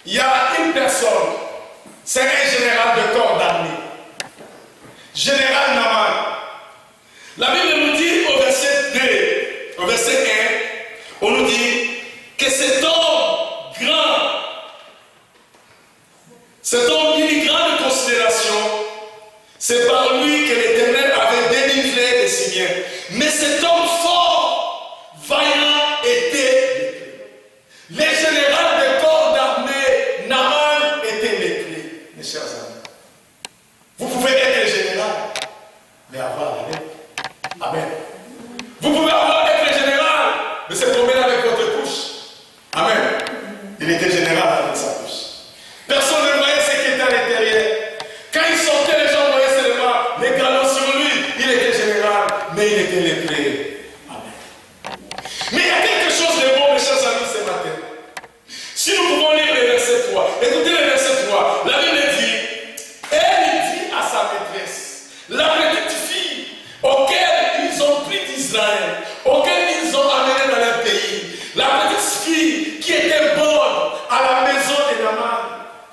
il y a une personne, c'est un général de corps d'armée. Général Naaman. La Bible nous dit au verset 2, au verset 1, on nous dit que cet homme grand, cet homme d'une grande considération, c'est par lui que l'Éternel avait délivré les Syriens. Mais cet homme fort, vaillant, était les généraux de corps d'armée, Naaman était maîtrisé. Mes chers amis, vous pouvez être général, mais avoir la lettre. Amen. Vous pouvez être général, mais se promener avec votre couche. Amen. Il était général avec sa couche. Personne ne voyait ce qui était à l'intérieur. Quand il sortait, les gens voyaient seulement les galons sur lui. Il était général, mais il était lépré. Amen. Mais il y a quelque chose de bon, mes chers amis, ce matin. Si nous pouvons lire le verset 3, écoutez le verset 3. La Bible dit, elle dit à sa maîtresse, la petite fille auquel ils ont pris d'Israël, auquel ils ont amené dans leur pays, la petite fille qui était bonne à la maison de Naaman,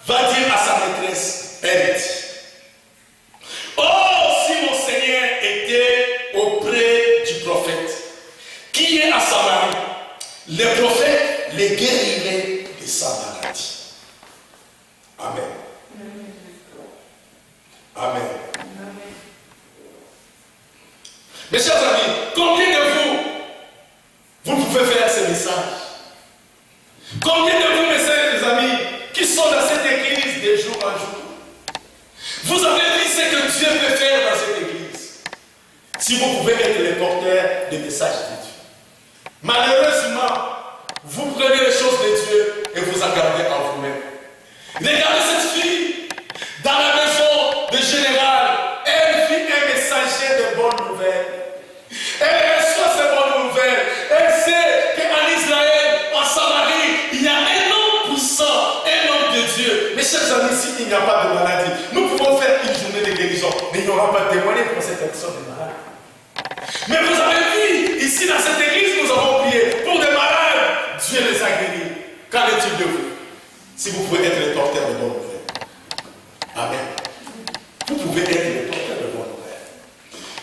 va dire à sa maîtresse, elle dit, oh, si mon Seigneur était auprès du prophète, qui est à Samarie, le prophète les guérirait de sa maladie. Amen. Amen. Mes chers amis, combien de vous pouvez faire ce message? Combien de vous, mes amis, qui sont dans cette église de jour en jour? Vous avez vu ce que Dieu peut faire dans cette église. Si vous pouvez être les porteurs des messages de Dieu. Malheureusement, vous prenez les choses de Dieu et vous en gardez en vous-même. Regardez cette fille dans la maison de général. Elle vit un messager de bonnes nouvelles. Elle reçoit ces bonnes nouvelles. Elle sait qu'en Israël, en Samarie, il y a un homme puissant, un homme de Dieu. Mes chers amis, s'il n'y a pas de maladie, nous pouvons faire une journée de guérison, mais il n'y aura pas de témoignage pour cette personne de malade. Mais vous avez vu, ici dans cette église, nous avons prié pour des malades. Dieu les a guéris. Qu'en est-il de vous? Si vous pouvez être les porteurs de bonnes nouvelles. Amen. Vous pouvez être les porteurs de bonnes nouvelles.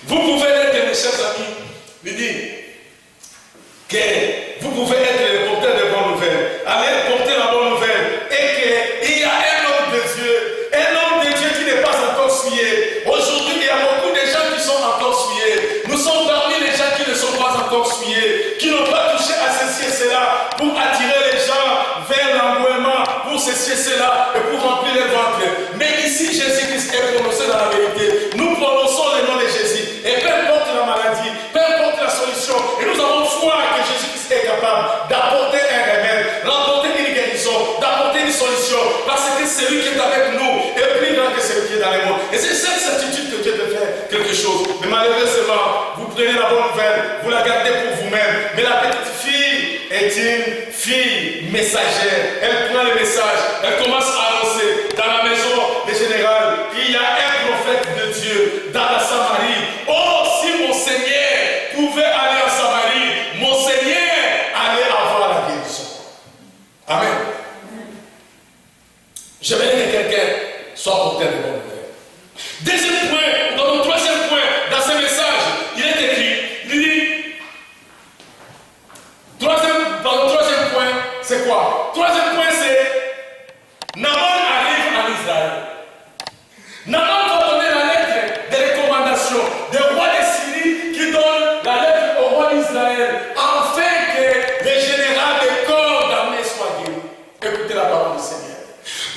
Vous pouvez être, mes chers amis, lui dire que vous pouvez être les porteurs de bonnes nouvelles. Allez porter la bonne nouvelle. Et qu'il y a un homme de Dieu qui n'est pas encore souillé. Aujourd'hui, il y a beaucoup de gens qui sont encore souillés. Nous sommes parmi les gens qui ne sont pas encore souillés, qui n'ont pas touché à ceci et cela pour attirer les gens vers l'envoûtement, pour ceci et cela et pour remplir les ventres. Mais ici, Jésus-Christ est prononcé dans la vérité. Nous prononçons le nom de Jésus. Et peu importe la maladie, peu importe la solution, et nous avons foi que Jésus-Christ est capable d'apporter un remède, d'apporter une guérison, d'apporter une solution, parce que celui qui est avec nous est plus grand que celui qui est dans le monde. Et c'est cette certitude que Dieu peut faire quelque chose. Mais malheureusement, vous prenez la bonne nouvelle, vous la gardez pour vous-même. Mais la petite fille est une fille messagère. Elle prend le message, elle commence à annoncer dans la maison des générales qu'il y a un prophète de Dieu dans la Samarie. Oh, si mon Seigneur pouvait aller en Samarie, mon Seigneur allait avoir la guérison. Amen. Je veux que quelqu'un soit porteur de bonnes nouvelles. Deuxième point, dans le troisième point, dans ce message, il est écrit, il dit, dans le troisième point, c'est quoi? Troisième point, c'est Naaman arrive en Israël. Naaman va donner la lettre de recommandation du roi de Syrie qui donne la lettre au roi d'Israël afin que les généraux des corps d'armée soient guéris. Écoutez la parole du Seigneur.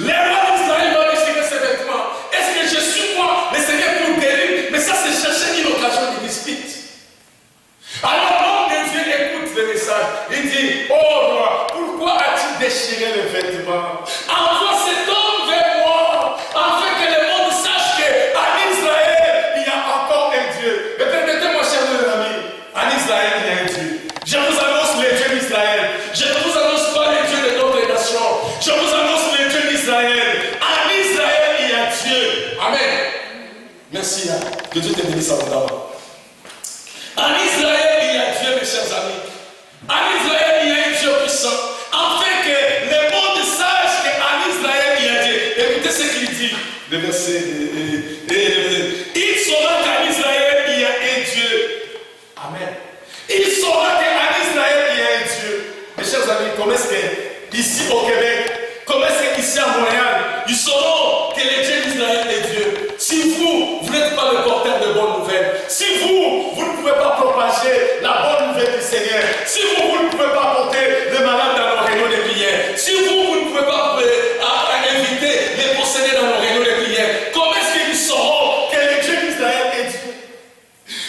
Les rois d'Israël doivent déchirer ses vêtements. Est-ce que je suis moi, le Seigneur, pour guérir? Mais ça, c'est chercher une occasion de dispute. Alors l'homme de Dieu écoute le message. Il dit, oh roi, pourquoi as-tu déchiré les vêtements? Envoie cet homme vers moi, afin que le monde sache qu'en Israël, il y a encore un Dieu. Mais permettez-moi, chers amis, en Israël, il y a un Dieu. Je vous annonce le Dieu d'Israël. Je ne vous annonce pas le Dieu de d'autres nations. Je vous annonce le Dieu d'Israël. En Israël, il y a Dieu. Amen. Merci. Que Dieu te bénisse abondamment. En Israël, il y a Dieu, mes chers amis. En Israël, il y a un Dieu puissant. Afin que le monde sache qu'en dit, le verset, il saura qu'en Israël, il y a un Dieu. Amen. Il saura qu'en Israël, il y a un Dieu. Mes chers amis, comment est-ce que, ici au Québec, comment est-ce qu'ici à Montréal, ils sauront que le Dieu d'Israël est Dieu. Si vous n'êtes pas le porteur de bonnes nouvelles, si vous ne pouvez pas propager la bonne nouvelle du Seigneur, si vous ne pouvez pas porter les malades dans nos réunions de prière, si vous ne pouvez pas inviter les possédés dans nos réunions de prière, comment est-ce qu'ils sauront que le Dieu d'Israël est Dieu?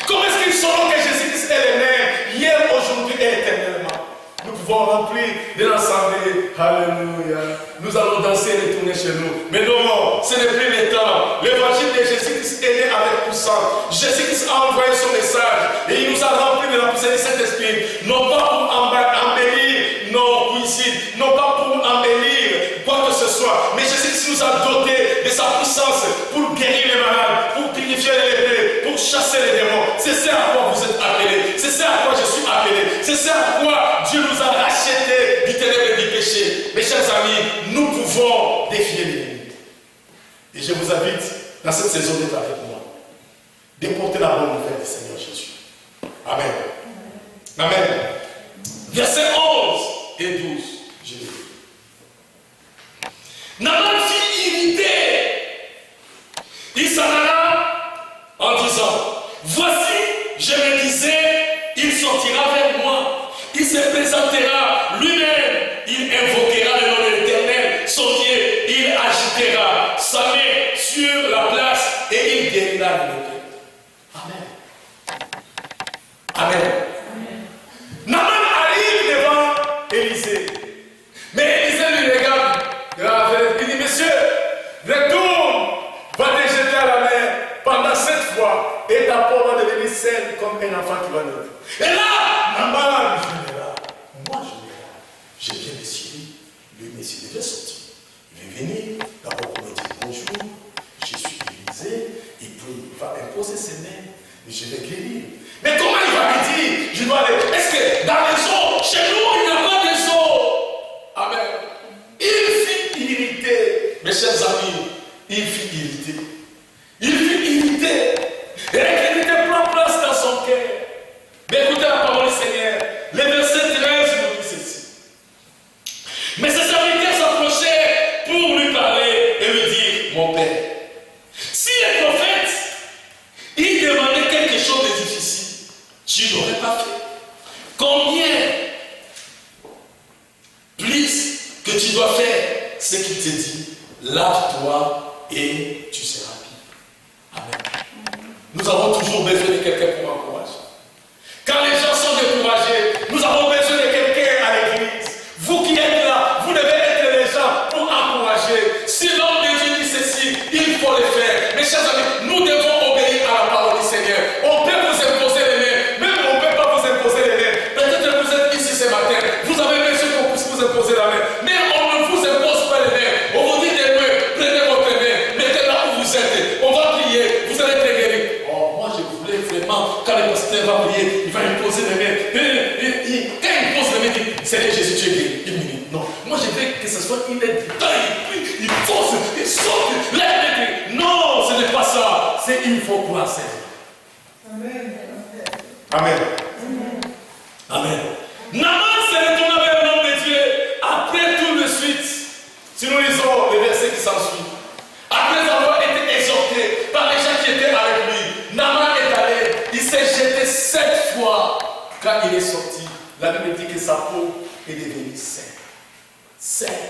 Comment est-ce qu'ils sauront que Jésus-Christ est le même, hier, aujourd'hui et éternellement? Nous pouvons remplir de l'assemblée. Alléluia. Nous allons danser et retourner chez nous. Mais non, ce n'est plus le temps. L'évangile de Jésus-Christ est né avec puissance. Jésus-Christ a envoyé son message et il nous a remplis de la puissance de Saint-Esprit. Non pas pour embellir nos cuisines, non pas pour embellir quoi que ce soit. Mais Jésus-Christ nous a dotés de sa puissance pour guérir les malades, pour purifier les lépreux, pour chasser les démons. C'est ça à quoi vous êtes appelés. C'est ça à quoi je suis appelé. C'est ça à quoi Dieu nous a rachetés du ténèbre et du péché. Mes chers amis, nous pouvons défier l'ennemi. Et je vous invite, dans cette saison, d'être avec moi, de porter la bonne nouvelle du Seigneur Jésus. Amen. Amen. Versets 11 et 12. Je lis. Naaman fut irrité. Il s'en alla en disant, voici, je me disais, il sortira vers moi. Il se présentera lui-même. Il invoquera le nom de l'Éternel, son Dieu. Il agitera sa main sur la place et il guérira le peuple. Amen. Amen. Naaman arrive devant Élisée. Mais Élisée lui regarde. Il dit, monsieur, retourne, va te jeter à la mer pendant 7 fois et ta peau va devenir saine comme un enfant qui va naître. Et là, Naaman, moi je viens de Syrie, le Messie devait sortir. Il est venu, d'abord pour me dire bonjour, je suis Élisée, et puis il va imposer ses mains, et je vais guérir. Mais comment il va me dire, je dois aller, est-ce que dans les eaux, chez nous, il n'y a pas de eaux? Amen. Il fut irrité, mes chers amis, il fut irrité. Il fut irrité. Et l'incrédulité prend place dans son cœur. Mais écoutez la parole du Seigneur. Le verset 13 nous dit ceci. Mais ses serviteurs s'approchaient pour lui parler et lui dire, mon père, si le prophète, il demandait quelque chose de difficile, tu ne l'aurais pas fait. Combien plus que tu dois faire ce qu'il te dit, lave-toi et tu seras pur. Amen. Nous avons toujours besoin de quelqu'un pour encourager. Quand les gens sont découragés, nous avons besoin de quelqu'un à l'église. Vous qui êtes là, vous devez être les gens pour encourager. Si l'homme de Dieu dit ceci, il faut le faire. Mes chers amis, nous devons obéir à la parole du Seigneur. On peut vous imposer les mains, même on ne peut pas vous imposer les mains. Peut-être que vous êtes ici ce matin, vous avez besoin qu'on puisse vous imposer la main. Mais on ne vous impose pas les mains. On vous dit des mains, prenez votre main, mettez là où vous êtes. On va prier, vous allez être guéri. Oh, moi je voulais vraiment, quand le pasteur va prier, il va imposer les mains. Quand il pose les mains, il dit, Seigneur Jésus, tu es guéri. Il me dit, non. Moi je veux que ce soit une aide. Il force, il saute, non, ce n'est pas ça. C'est il faut croire, Seigneur. Amen. Amen. Amen. Naaman se retourna vers l'homme de Dieu après tout de suite. Si nous lisons les versets qui s'ensuivent. Après avoir été exhorté par les gens qui étaient avec lui, Naaman est allé, il s'est jeté 7 fois. Quand il est sorti, la Bible dit que sa peau est devenue saine. Saine.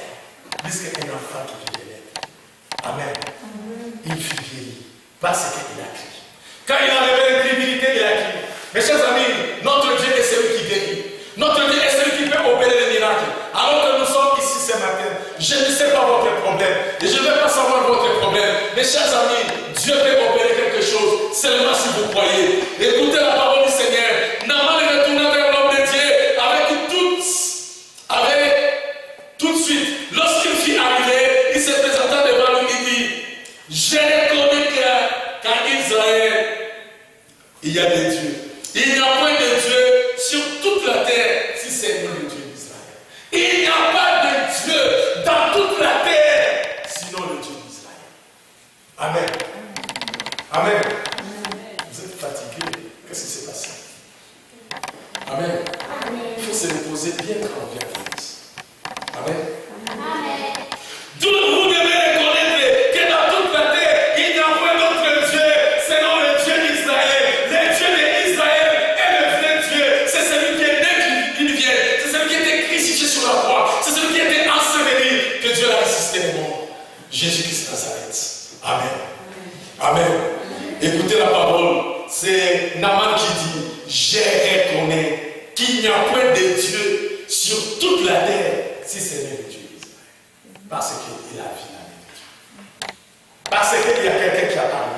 Plus qu'un enfant qui vient de l'être. Amen. Il fut guéri parce qu'il a crié. Quand il a révélé l'incrédulité, il a crié. Mes chers amis, notre Dieu est celui qui guérit. Notre Dieu est celui qui peut opérer les miracles. Alors que nous sommes ici ce matin, je ne sais pas votre problème. Et je ne vais pas savoir votre problème. Mes chers amis, Dieu peut opérer quelque chose seulement si vous croyez. Écoutez la parole du Seigneur. Naaman est retourné vers l'homme de Dieu avec tout de suite. Lorsqu'il fut arrivé, il se présenta devant lui et dit, je reconnais qu'en Israël, il y a des dieux. Il n'y a point de Dieu sur toute la terre si c'est le Dieu d'Israël. Il n'y a pas de Dieu dans toute la terre sinon le Dieu d'Israël. Jésus-Christ Nazareth. Amen. Amen. Écoutez la parole. C'est Naaman qui dit, je reconnais qu'il n'y a point de Dieu sur toute la terre si ce n'est le Dieu d'Israël. Parce qu'il a vu la vie. Parce qu'il y a quelqu'un qui a parlé.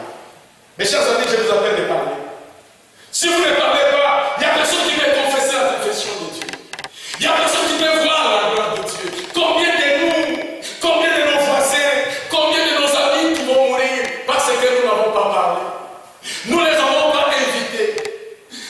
Mes chers amis, je vous appelle de parler. Si vous ne parlez pas, il y a personne qui va confesser la confession de Dieu. Il y a personne qui peut voir la gloire de Dieu. Combien de nous, combien de nos voisins, combien de nos amis qui vont mourir parce que nous n'avons pas parlé. Nous ne les avons pas invités.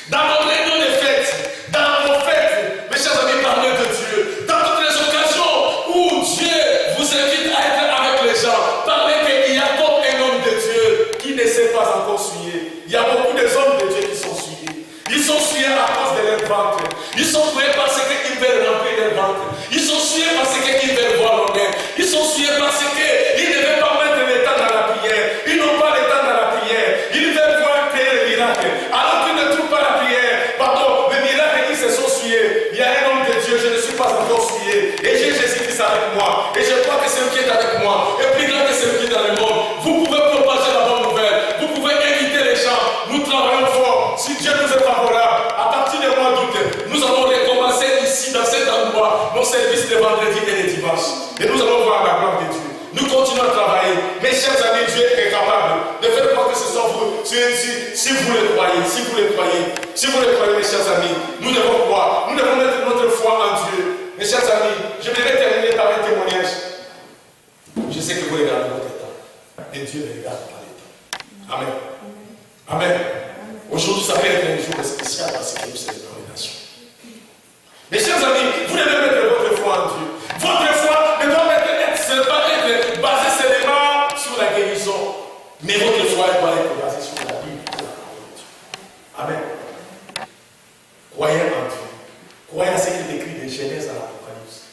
Dans nos réunions de fêtes, dans nos fêtes, mes chers amis, parlez de Dieu. Dans toutes les occasions où Dieu vous invite à être avec les gens, parlez qu'il y a comme un homme de Dieu qui ne s'est pas encore souillé. Il y a beaucoup d'hommes de Dieu qui sont souillés. Ils sont souillés à cause de leur ventre. Ils sont souillés parce qu'ils veulent remplir leur ventre. Ils sont souillés parce qu'ils veulent voir l'honneur. Ils sont souillés parce qu'ils ne veulent pas mettre le temps dans la prière. Ils n'ont pas le temps dans la prière. Ils veulent voir créer le miracle. Alors qu'ils ne trouvent pas la prière. Pardon, le miracle, ils se sont souillés. Il y a un homme de Dieu, je ne suis pas encore souillé. Et j'ai Jésus-Christ avec moi. Et je crois que c'est lui qui est avec moi. Et plus grand que c'est lui qui est dans le monde. Vous pouvez propager la bonne nouvelle. Vous pouvez inviter les gens. Nous travaillons fort. Si Dieu nous est favorable, à partir du mois d'août, nous allons recommencer ici, dans cet endroit, nos services de vendredi et de dimanche. Et nous allons voir la gloire de Dieu. Nous continuons à travailler. Mes chers amis, Dieu est capable de faire quoi que ce soit vous. Si vous le croyez, si vous le croyez, si vous le croyez, mes chers amis, nous devons croire. Nous devons mettre notre foi en Dieu. Mes chers amis, je vais terminer par un témoignage. Je sais que vous regardez votre temps. Et Dieu le regarde par le temps. Amen. Amen. Aujourd'hui, ça peut être un jour spécial parce que nous célébrons les nations. Mes chers amis, vous devez mettre votre foi en Dieu. Votre foi ne doit pas être basée seulement sur la guérison, mais votre foi doit être basée sur la Bible, sur la parole de Dieu. Amen. Croyez en Dieu. Croyez à ce qu'il écrit de Genèse à l'Apocalypse.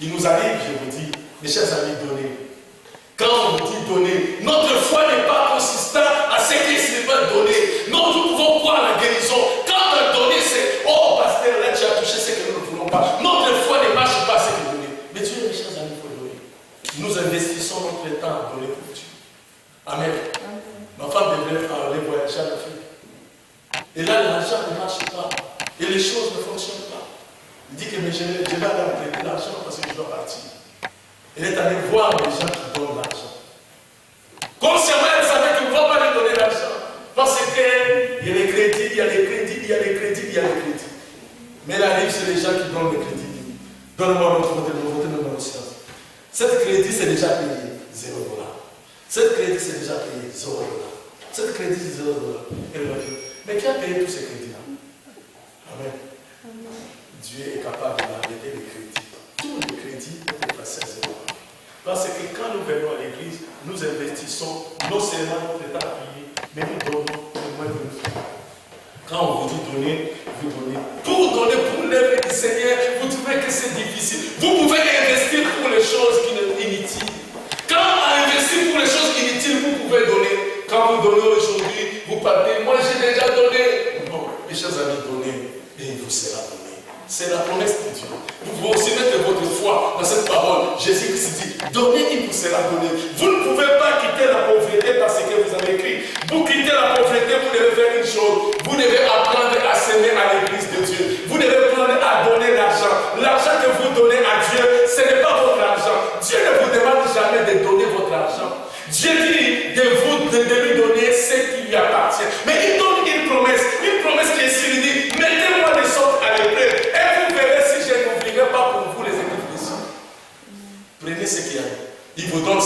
Il nous arrive, je vous dis, mes chers amis, donnez. Quand on vous dit donner, notre foi n'est pas consistante à ce qu'il se veut donner. Non, nous pouvons croire à la guérison. Quand donner, c'est oh pasteur, là tu as touché ce que nous ne voulons pas. Notre foi ne marche pas à ce que donner. Mais Dieu, mes chers amis, il faut donner. Nous investissons notre temps à donner pour Dieu. Amen. Ma femme devrait aller voyager à l'Afrique. Et là, l'argent ne marche pas. Et les choses ne fonctionnent pas. Il dit que mais je vais aller emprunter l'argent parce que je dois partir. Elle est allée voir les gens qui donnent l'argent. Consciemment, elle savait qu'ils ne vont pas lui donner l'argent. Parce qu'il y a les crédits, il y a les crédits, il y a les crédits, il y a les crédits. Mais elle arrive sur les gens qui donnent les crédits. Donne-moi votre numéro de séance. Cette crédit, c'est déjà payé $0. Cette crédit, c'est déjà payé $0. Cette crédit, c'est $0. Elle va dire, mais qui a payé tous ces crédits-là? Amen. Dieu est capable d'arrêter les crédits. Tous les crédits sont passés à $0. Parce que quand nous venons à l'église, nous investissons non seulement notre état à payer, mais nous donnons le moins que nous faisons. Quand on vous dit donner, vous donnez. Pour donner pour l'œuvre du Seigneur, vous trouvez que c'est difficile. Vous pouvez investir pour les choses qui sont inutiles. Quand on investit pour les choses inutiles, vous pouvez donner. Quand vous donnez aujourd'hui, vous partez. Moi, j'ai déjà donné. Non, mes chers amis, donnez et il vous sera donné. C'est la promesse de Dieu. Vous pouvez aussi mettre votre foi dans cette parole. Jésus-Christ dit, donnez, il vous sera donné. Vous ne pouvez pas quitter la pauvreté parce que vous avez écrit. Vous quittez la pauvreté, vous devez faire une chose. Vous devez apprendre à s'aimer à l'église de Dieu. Vous devez apprendre à donner l'argent. L'argent que vous donnez à Dieu, ce n'est pas votre argent. Dieu ne vous demande jamais de donner votre argent. Dieu dit de lui donner ce qui lui appartient. Mais il donne une promesse qui est sur lui dit, mettez-moi de sorte à l'épreuve. Et vous verrez si je n'oublierai pas pour vous les églises. Prenez ce qu'il y a. Il vous donne 100%.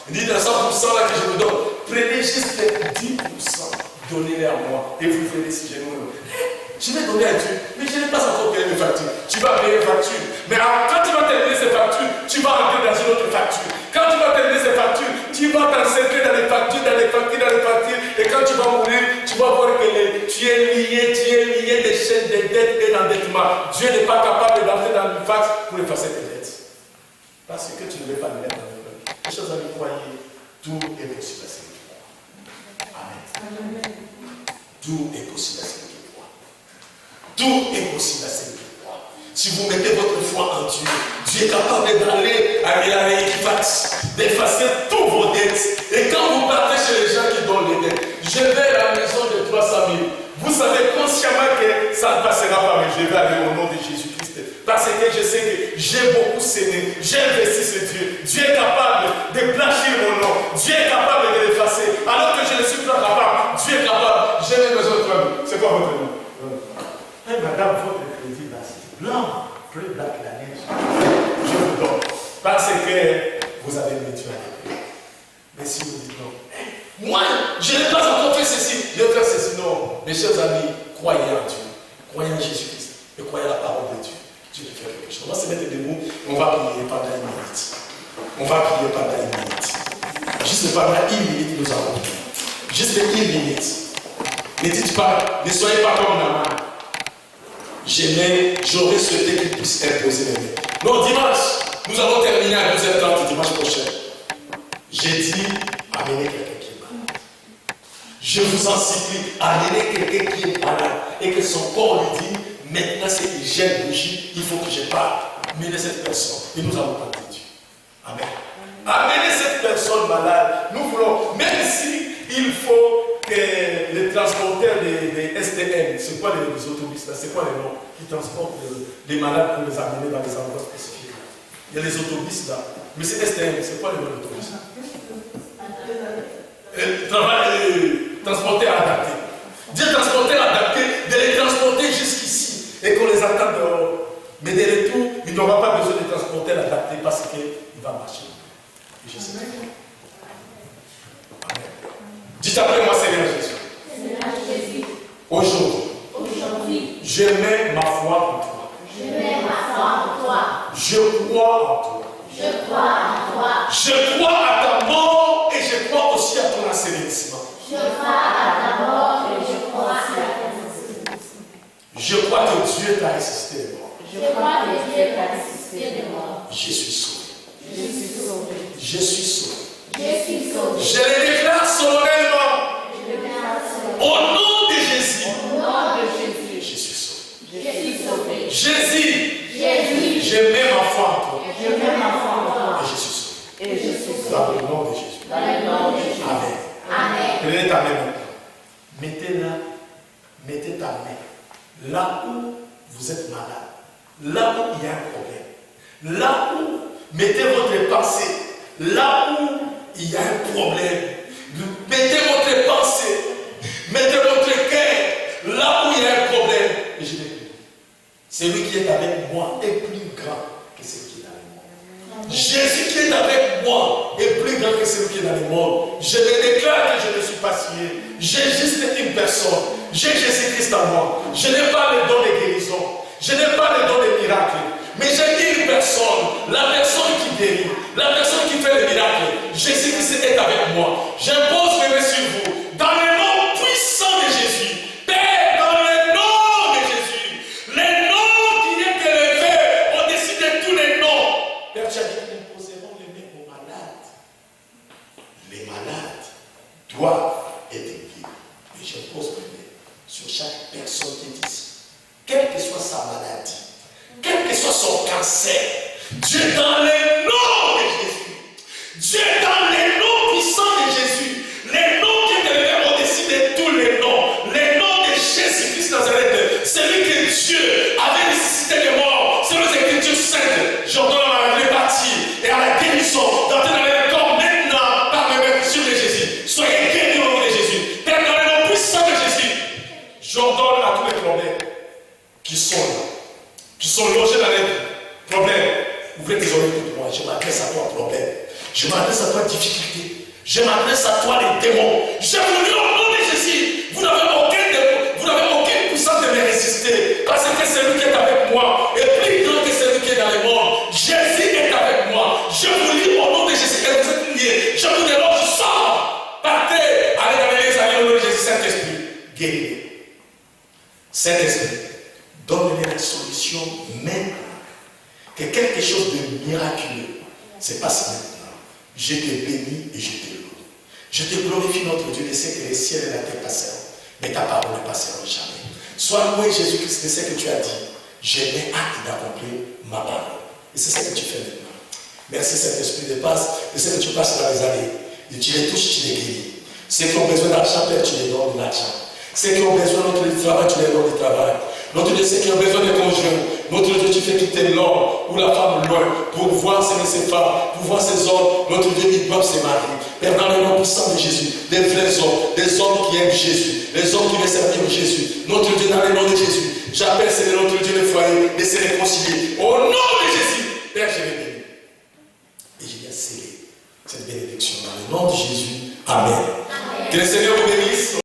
Il dit dans 100% là que je vous donne, prenez juste 10%. Donnez-les à moi. Et vous verrez si je n'oublierai pas. Je vais donner à Dieu, mais je n'ai pas encore payé mes factures. Tu vas payer les factures. Mais quand tu vas terminer ces factures, tu vas rentrer dans une autre facture. Quand tu vas terminer ces factures, tu vas t'encercler dans les factures, dans les factures, dans les factures. Et quand tu vas mourir, tu vas voir que tu es lié des chaînes de dettes et d'endettement. Dieu n'est pas capable d'entrer dans une fax pour effacer tes dettes. Parce que tu ne veux pas le mettre dans le cœur. Les choses à lui croire, tout est possible à ce qu'il croit. Amen. Tout est possible à ce qu'il croit. Tout est possible à ce qu'il croit. Si vous mettez votre foi en Dieu, Dieu est capable d'aller à Equifax. d'effacer tous vos dettes. Et quand vous partez chez les gens qui donnent les dettes, je vais à la maison de 300 000. Vous savez consciemment que ça ne passera pas, mais je vais aller au nom de Jésus-Christ. Parce que je sais que j'ai beaucoup séné, j'ai investi ce Dieu. Dieu est capable de blanchir mon nom. Dieu est capable de l'effacer. Alors que je ne suis pas capable, Dieu est capable. J'ai même besoin de toi. C'est quoi votre nom? Hey, madame, votre crédit là, c'est blanc, plus blanc que la neige. Je vous donne. Parce que vous avez mis Dieu à l'épreuve. Mais si vous dites non, moi, je n'ai pas encore fait ceci, je vais faire ceci. Non, mes chers amis, croyez en Dieu, croyez en Jésus-Christ et croyez à la parole de Dieu. Dieu va faire quelque chose. On va se mettre debout, on va prier pendant une minute. On va prier pendant une minute. Juste pendant une minute, nous allons prier. Juste une minute. Ne dites pas, ne soyez pas comme Naaman. J'aurais souhaité qu'il puisse imposer les mains. Non, dimanche, nous allons terminer à 12h30 dimanche prochain. J'ai dit, amenez quelqu'un qui est malade. Je vous en supplie, amenez quelqu'un qui est malade et que son corps lui dit, maintenant c'est qu'il jette bougie, il faut que je parte. Menez cette personne et nous allons parler de Dieu. Amen. Amenez cette personne malade. Nous voulons, même si il faut que les transporteurs des STM, c'est quoi les autobus là, c'est quoi les noms qui transportent les malades pour les amener dans les endroits spécifiques. Il y a les autobus là. Mais c'est STM, c'est quoi les noms d'autobus? Transporteurs adaptés. Dire transporteurs adaptés, de les transporter jusqu'ici et qu'on les attend dehors. Mais de retour, il n'aura pas besoin de transporteurs adaptés parce qu'il va marcher. Et je sais pas. Amen. Dites après moi, Seigneur Jésus. Seigneur Jésus. Aujourd'hui, je mets ma foi en toi. Je mets ma foi en toi. Je crois en toi. Je crois en toi. Je crois à ta mort et je crois aussi à ton assainissement. Je crois à ta mort et je crois aussi à ton assainissement. Je crois que Dieu t'a ressuscité de mort. Je crois que Dieu t'a ressuscité de mort. Je suis sauvé. Je suis sauvé. Je suis sauvé. Je suis sauvé. Je le déclare solennellement. Je le déclare solennellement. Au nom de Jésus. Au nom de Jésus. Je suis sauvé. Je suis sauvé. Jésus. Jésus. Je mets ma foi en toi. Je mets ma foi en toi. Et je suis sauvé. Et je suis sauvé. Dans le nom de Jésus. Dans le nom de Jésus. Amen. Amen. Prenez ta main maintenant. Mettez-la, mettez ta main là où vous êtes malade, là où il y a un problème, là où mettez votre pensée, là où il y a un problème, mettez votre pensée, mettez votre cœur là où il y a un problème. Et je vais dire, celui qui est avec moi est plus grand que celui qui est avec moi. Jésus qui est avec moi est plus grand que celui qui est dans le monde. Je me déclare que je ne suis pas scié. J'ai juste une personne. J'ai Jésus-Christ en moi. Je n'ai pas le don de guérison. Je n'ai pas le don de miracle. Mais j'ai une personne. La personne qui guérit. La personne qui fait le miracle. Jésus-Christ est avec moi. J'impose mes mains sur vous. Dans le nom puissant de Jésus. Père, dans le nom de Jésus. Les noms qui est élevé au-dessus de tous les noms. Père, tu as dit que nous poserons les mains aux malades. Les malades doivent être guéris. Et je pose mes mains sur chaque personne qui est ici. Quelle que soit sa maladie, quel que soit son cancer, Dieu dans le nom de Jésus. Dieu dans le nom puissant de Jésus. Les noms qui est élevé au-dessus de tous les noms. Les noms de Jésus-Christ Nazareth. Celui que Dieu avait ressuscité des morts. Selon les Écritures saintes. J'ordonne à la répartie et à la guérison d'entrer dans le corps maintenant par le même sur de Jésus. Soyez guéris au nom de Jésus. Père, dans le nom puissant de Jésus, j'ordonne à tous les problèmes qui sont là, qui sont logés dans les problèmes. Ouvrez tes oreilles pour moi. Je m'adresse à toi, problème. Je m'adresse à toi, difficulté. Je m'adresse à toi, les démons. Je vous dis au nom de Jésus, vous n'avez aucune puissance de me résister. Parce que celui qui est avec moi est plus grand que celui qui est dans le monde. Jésus est avec moi. Je vous dis au nom de Jésus, et vous êtes liés. Je vous dénonce, je sors. Partez, allez dans l'église, allez au nom de Jésus, Saint-Esprit. Guéris-les. Saint-Esprit, donne-les la solution maintenant. Que quelque chose de miraculeux se passe maintenant. Je te bénis et je te loue. Je te glorifie, notre Dieu, de ce que les ciels et la terre passeront, mais ta parole ne passera jamais. Sois loué, Jésus-Christ, de ce que tu as dit. Je n'ai hâte d'accomplir ma parole. Et c'est ce que tu fais maintenant. Merci Saint-Esprit de passe, de ce que tu passes dans les années. Et tu les touches, tu les guéris. Ceux qui ont besoin d'argent, Père, tu les donnes de l'argent. Ceux qui ont besoin de travail, tu les donnes du travail. Notre Dieu, ceux qui ont besoin de conjoints, notre Dieu, tu fais quitter l'homme ou la femme loin pour voir ces femmes, pour voir ces hommes. Notre Dieu, ils doivent se marier. Père, dans le nom puissant de Jésus, des vrais hommes, des hommes qui aiment Jésus, des hommes qui veulent servir Jésus. Notre Dieu, dans le nom de Jésus, j'appelle notre Dieu le foyer de se réconcilier. Au nom de Jésus, Père, je les bénis. Et je viens sceller cette bénédiction dans le nom de Jésus. Amen. Que le Seigneur vous bénisse.